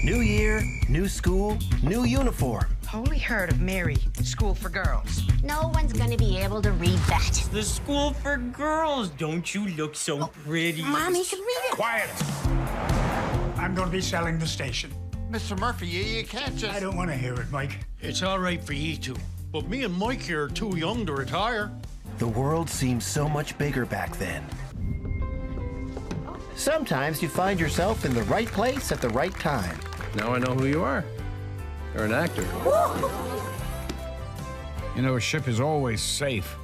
New year, new school, new uniform. Only heard of Mary, School for Girls. No one's gonna be able to read that. The School for Girls. Don't you look so pretty? Mommy can read it. Quiet! I'm going to be selling the station. Mr. Murphy, you can't just... I don't want to hear it, Mike. It's all right for you two, but me and Mike here are too young to retire. The world seemed so much bigger back then. Sometimes you find yourself in the right place at the right time. Now I know who you are. You're an actor. You know, a ship is always safe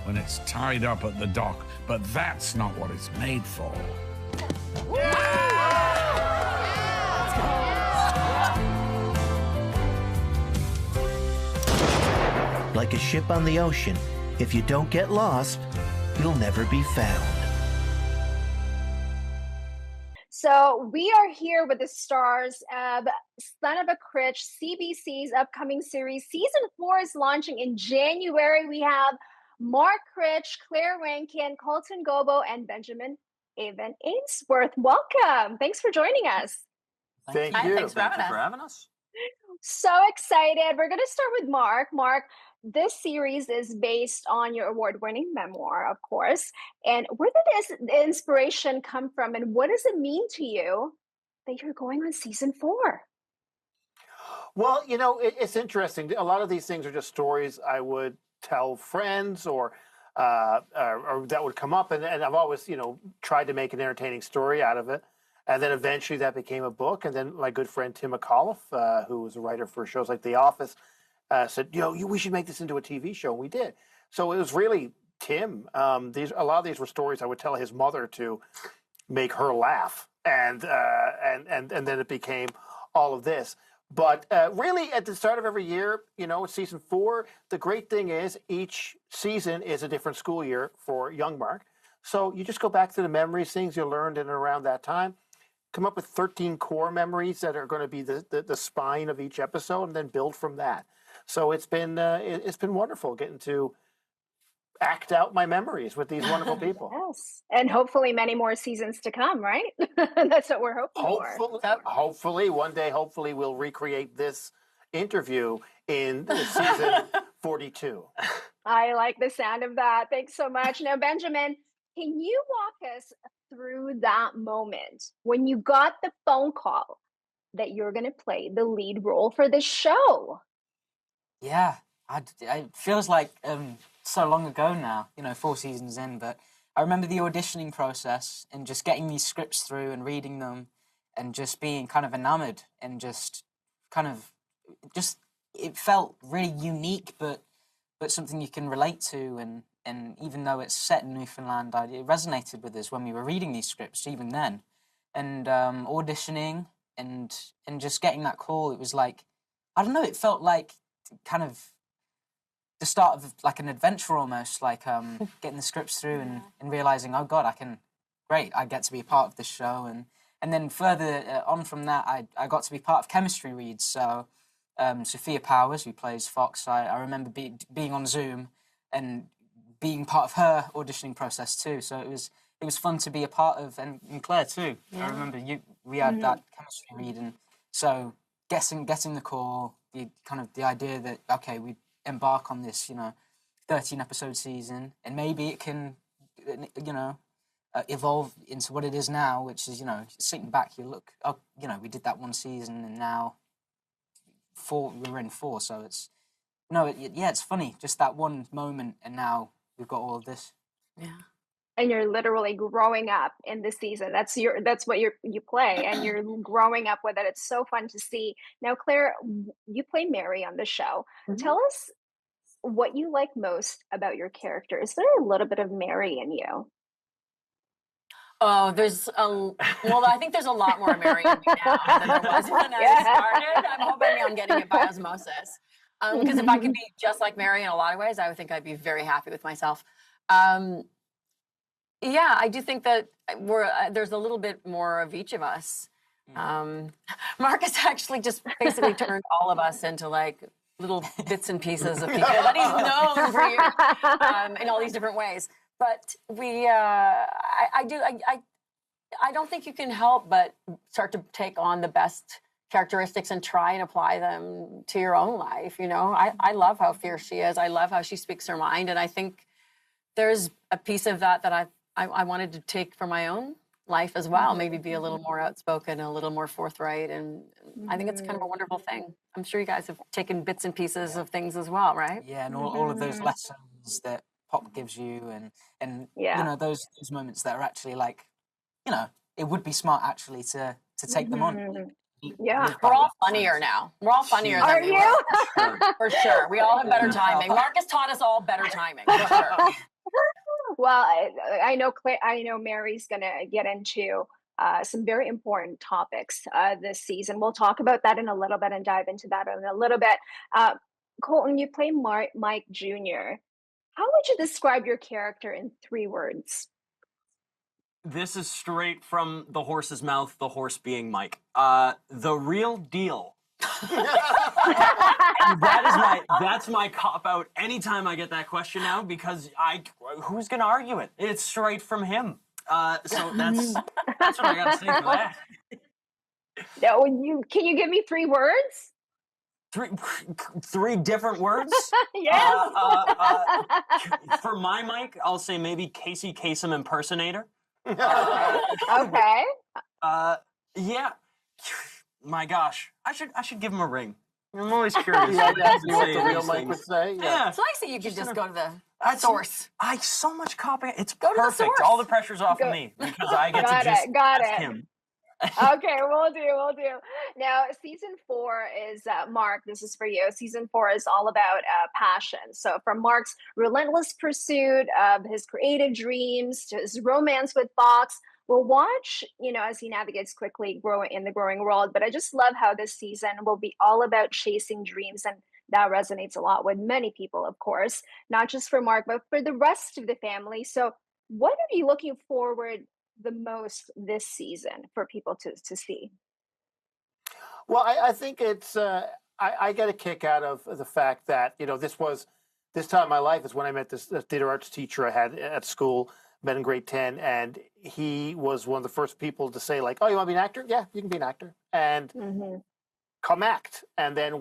when it's tied up at the dock, but that's not what it's made for. Like a ship on the ocean, if you don't get lost, you'll never be found. So we are here with the stars of Son of a Critch, CBC's upcoming series. Season 4 is launching in January. We have Mark Critch, Claire Rankin, Colton Gobo, and Benjamin Avon Ainsworth. Welcome. Thanks for joining us. Thank you. Thanks for having us. So excited. We're going to start with Mark. Mark, this series is based on your award-winning memoir, of course. And where did this inspiration come from, and what does it mean to you that you're going on season 4? Well, you know, it's interesting. A lot of these things are just stories I would tell friends or that would come up. And I've always, you know, tried to make an entertaining story out of it. And then eventually that became a book. And then my good friend Tim McAuliffe, who was a writer for shows like The Office, said, we should make this into a TV show. And we did. So it was really Tim. A lot of these were stories I would tell his mother to make her laugh. And then it became all of this. But really, at the start of every year, you know, it's season 4. The great thing is each season is a different school year for young Mark. So you just go back to the memories, things you learned in and around that time, come up with 13 core memories that are going to be the spine of each episode, and then build from that. So it's been wonderful getting to act out my memories with these wonderful people. Yes, and hopefully many more seasons to come, right? That's what we're hoping for. Hopefully, one day, we'll recreate this interview in season 42. I like the sound of that. Thanks so much. Now, Benjamin, can you walk us through that moment when you got the phone call that you're going to play the lead role for this show? Yeah, it feels like so long ago now, 4 seasons in, but I remember the auditioning process and just getting these scripts through and reading them and just being kind of enamored and just it felt really unique, but something you can relate to, and even though it's set in Newfoundland, it resonated with us when we were reading these scripts even then, and auditioning and just getting that call. It was like, I don't know, it felt like kind of the start of like an adventure almost, like getting the scripts through and realizing, oh God, I get to be a part of this show, and then further on from that, I got to be part of chemistry reads. So Sophia Powers, who plays Fox, I remember being on Zoom and being part of her auditioning process too. So it was fun to be a part of, and Claire too. Yeah. I remember we had that chemistry read, and so getting the call, the idea that okay, we embark on this 13 episode season, and maybe it can evolve into what it is now, which is sitting back, you look, we did that one season, and now we're in 4, so it's it's funny, just that one moment, and now we've got all of this. Yeah. And you're literally growing up in this season. That's what you play, and you're growing up with it. It's so fun to see. Now, Claire, you play Mary on the show. Mm-hmm. Tell us what you like most about your character. Is there a little bit of Mary in you? Oh, I think there's a lot more Mary in me now than there was when I started. I'm hoping I'm getting it by osmosis. Because if I could be just like Mary in a lot of ways, I would think I'd be very happy with myself. Yeah, I do think that there's a little bit more of each of us. Mark has actually just basically turned all of us into like little bits and pieces of people that he's known for years in all these different ways. But I don't think you can help but start to take on the best characteristics and try and apply them to your own life. You know, I love how fierce she is. I love how she speaks her mind. And I think there's a piece of that I wanted to take for my own life as well, maybe be a little more outspoken, a little more forthright. And I think it's kind of a wonderful thing. I'm sure you guys have taken bits and pieces of things as well, right? Yeah, and all of those lessons that pop gives you, and you know, those moments that are actually like, you know, it would be smart actually to take them on. Yeah. We're all funnier now. We're all funnier than we were. For sure. We all have better timing. Marcus taught us all better timing, for sure. Well, I know Mary's going to get into some very important topics this season. We'll talk about that in a little bit and dive into that in a little bit. Colton, you play Mike Jr. How would you describe your character in 3 words? This is straight from the horse's mouth, the horse being Mike. The real deal. That's my cop out anytime I get that question now, because who's gonna argue it? It's straight from him. So that's what I gotta say for that. No, can you give me 3 words? Three different words? Yes. For my Mike, I'll say maybe Casey Kasem impersonator. Okay. Yeah. My gosh, I should give him a ring. I'm always curious. What the real Mike would say. Yeah. It's nice that you could just go to the source. I so much copy. It's go perfect. To the source. All the pressure's off of me because I get to just ask him. Okay, we'll do. Now, season 4 is Mark. This is for you. Season 4 is all about passion. So, from Mark's relentless pursuit of his creative dreams to his romance with Fox, we'll watch, as he navigates quickly in the growing world. But I just love how this season will be all about chasing dreams, and that resonates a lot with many people, of course, not just for Mark, but for the rest of the family. So, what are you looking forward the most this season for people to see? Well, I think it's I get a kick out of the fact that this time in my life is when I met this theater arts teacher I had at school, met in grade 10, and he was one of the first people to say, like, "Oh, you want to be an actor? Yeah, you can be an actor, and come act." And then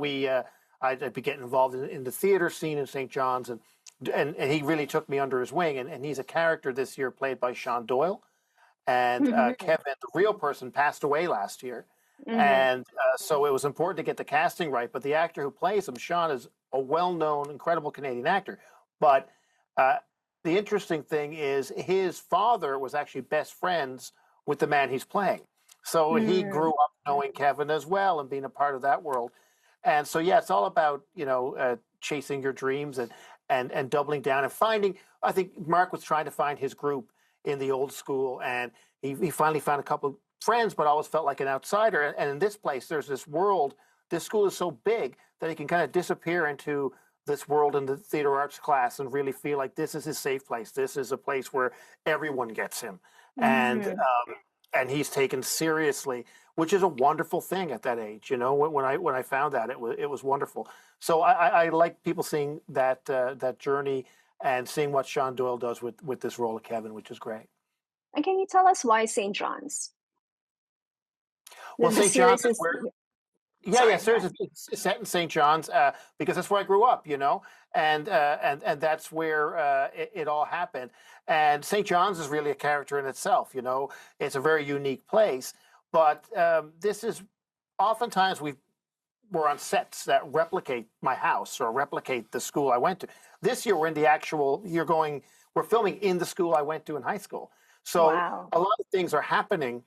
I'd be getting involved in the theater scene in St. John's, and he really took me under his wing, and he's a character this year played by Sean Doyle. And Kevin, the real person, passed away last year. And so it was important to get the casting right. But the actor who plays him, Sean, is a well-known, incredible Canadian actor. But the interesting thing is his father was actually best friends with the man he's playing. So he grew up knowing Kevin as well and being a part of that world. And so, yeah, it's all about, chasing your dreams and doubling down and finding. I think Mark was trying to find his group in the old school, and he finally found a couple of friends, but always felt like an outsider. And in this place, there's this world. This school is so big that he can kind of disappear into this world in the theater arts class and really feel like this is his safe place. This is a place where everyone gets him, and he's taken seriously, which is a wonderful thing at that age. When I found that, it was wonderful. So I like people seeing that journey and seeing what Sean Doyle does with this role of Kevin, which is great. And can you tell us why St. John's? Well, St. John's is where... Yeah, seriously, it's set in St. John's because that's where I grew up, and that's where it all happened. And St. John's is really a character in itself, It's a very unique place, but this is oftentimes we're on sets that replicate my house or replicate the school I went to. This year, we're in the actual. We're filming in the school I went to in high school. So a lot of things are happening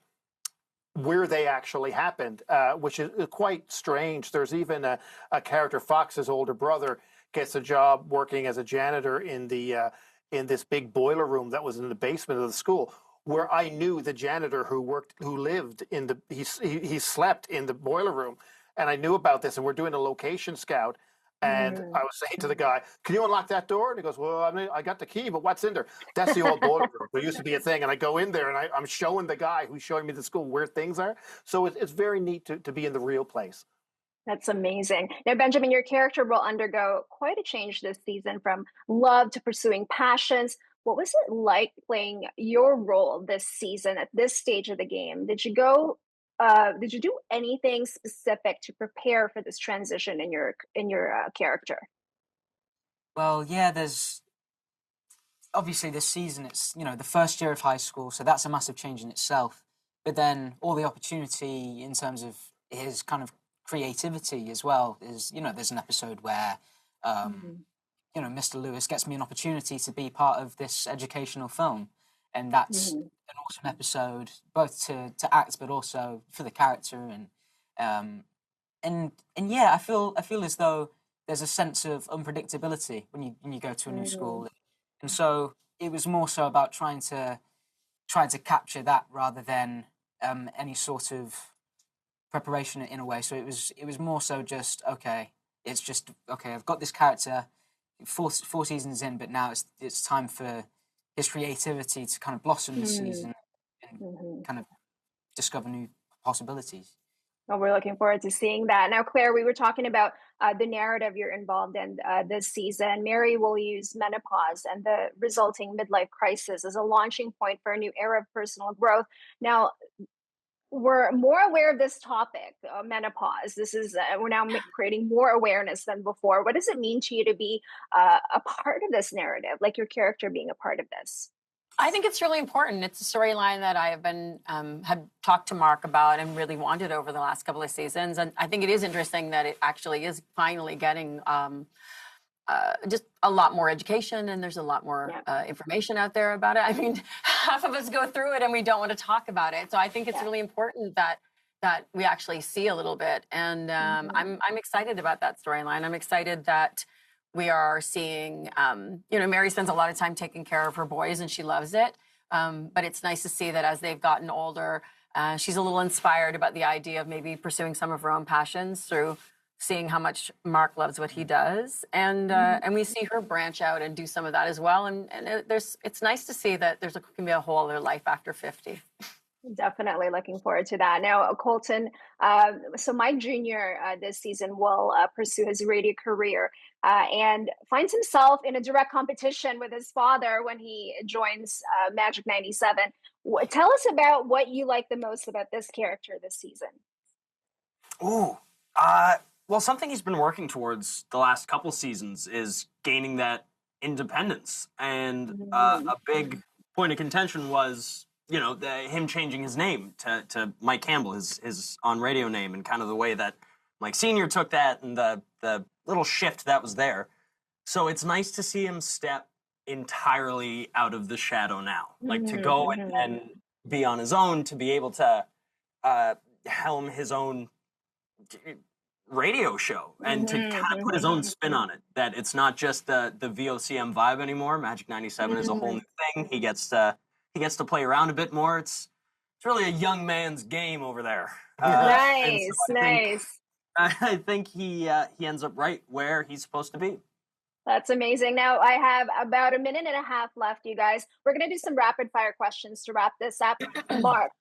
where they actually happened, which is quite strange. There's even a character, Fox's older brother, gets a job working as a janitor in this big boiler room that was in the basement of the school, where I knew the janitor who lived in he slept in the boiler room. And I knew about this, and we're doing a location scout. And I was saying to the guy, "Can you unlock that door?" And he goes, "Well, I got the key, but what's in there?" That's the old boiler room. There used to be a thing, and I go in there, and I'm showing the guy who's showing me the school where things are. So it's very neat to be in the real place. That's amazing. Now, Benjamin, your character will undergo quite a change this season, from love to pursuing passions. What was it like playing your role this season at this stage of the game? Did you go did you do anything specific to prepare for this transition in your character? Well, yeah, there's obviously this season, it's, the first year of high school, so that's a massive change in itself. But then all the opportunity in terms of his kind of creativity as well is, there's an episode where, Mr. Lewis gets me an opportunity to be part of this educational film. And that's an awesome episode, both to act, but also for the character. And yeah, I feel as though there's a sense of unpredictability when you go to a new school. And so it was more so about trying to capture that rather than any sort of preparation in a way. So it was more so just okay. It's just okay. I've got this character, four seasons in, but now it's time for his creativity to kind of blossom this season and kind of discover new possibilities. Well, we're looking forward to seeing that. Now, Claire, we were talking about the narrative you're involved in this season. Mary will use menopause and the resulting midlife crisis as a launching point for a new era of personal growth. Now, we're more aware of this topic, menopause. This is we're now creating more awareness than before. What does it mean to you to be a part of this narrative, like your character being a part of this? I think it's really important. It's a storyline that I have been had talked to Mark about and really wanted over the last couple of seasons. And I think it is interesting that it actually is finally getting just a lot more education, and there's a lot more information out there about it. I mean, half of us go through it and we don't want to talk about it. So I think it's really important that we actually see a little bit. And I'm excited about that storyline. I'm excited that we are seeing, Mary spends a lot of time taking care of her boys and she loves it. But it's nice to see that as they've gotten older, she's a little inspired about the idea of maybe pursuing some of her own passions through seeing how much Mark loves what he does. And we see her branch out and do some of that as well. And it's nice to see that can be a whole other life after 50. Definitely looking forward to that. Now, Colton, so Mike Jr. This season will pursue his radio career and finds himself in a direct competition with his father when he joins Magic 97. Tell us about what you like the most about this character this season. Ooh, well, something he's been working towards the last couple seasons is gaining that independence. And a big point of contention was, him changing his name to Mike Campbell, his on-radio name, and kind of the way that Mike Sr. took that and the little shift that was there. So it's nice to see him step entirely out of the shadow now. Like, to go and be on his own, to be able to helm his own radio show and to kind of put his own spin on it. That it's not just the VOCM vibe anymore. Magic 97 is a whole new thing. He gets to play around a bit more. It's really a young man's game over there. Nice. I think he ends up right where he's supposed to be. That's amazing. Now, I have about a minute and a half left, you guys. We're going to do some rapid fire questions to wrap this up. Mark,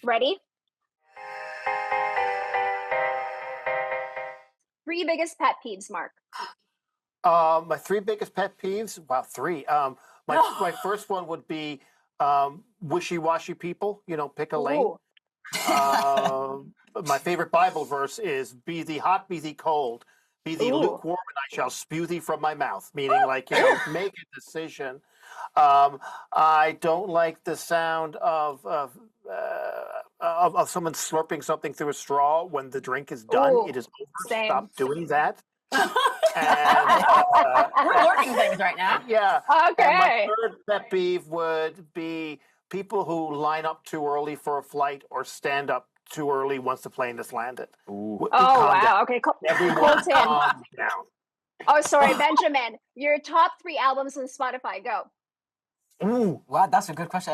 ready? 3 biggest pet peeves, Mark. My 3 biggest pet peeves? Wow, 3. My first one would be wishy-washy people, pick a lane. My favorite Bible verse is, be thee hot, be thee cold, be thee lukewarm, and I shall spew thee from my mouth. Meaning, make a decision. I don't like the sound of someone slurping something through a straw when the drink is done. It is over. Same. Stop doing that. And, we're learning things right now. Yeah. Okay. And my third pet peeve would be people who line up too early for a flight or stand up too early once the plane has landed. Oh, wow. Down. Okay. Everyone calm down. Oh, sorry, Benjamin. Your top 3 albums on Spotify. Go. Ooh, wow, that's a good question.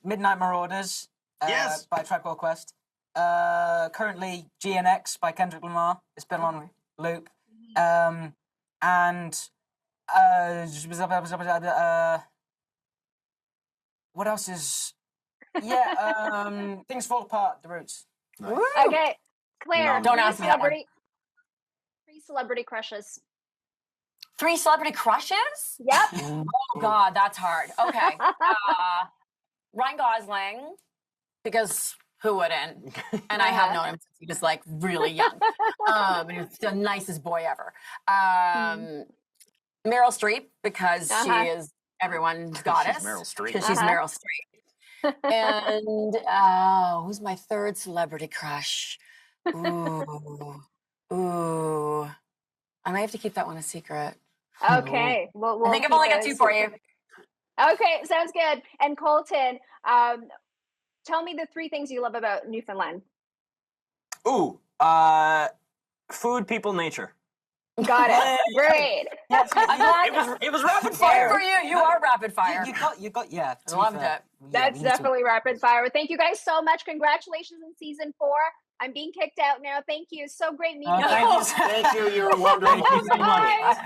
Midnight Marauders. Yes. By Tribe Called Quest. Currently, GNX by Kendrick Lamar. It's been on loop. And what else is? Yeah, Things Fall Apart. The Roots. Nice. Okay, Claire. Don't ask me that one. 3 celebrity crushes. 3 celebrity crushes? Yep. Oh God, that's hard. Okay, Ryan Gosling, because who wouldn't? And I have known him since he was like really young. And he was the nicest boy ever. Meryl Streep, because she is everyone's goddess. She's Meryl Streep. Because she's Meryl Streep. And who's my third celebrity crush? Ooh. I might have to keep that one a secret. Okay. We'll I think I've only got two for you. Okay, sounds good. And Colton, tell me the 3 things you love about Newfoundland. Ooh, food, people, nature. Got it. Great. It was rapid fire. For you, you are rapid fire. You got, yeah. I loved it. That's definitely rapid fire. Thank you guys so much. Congratulations on season 4. I'm being kicked out now. Thank you. So great meeting you. Thank you. You're wonderful. Thank you so much.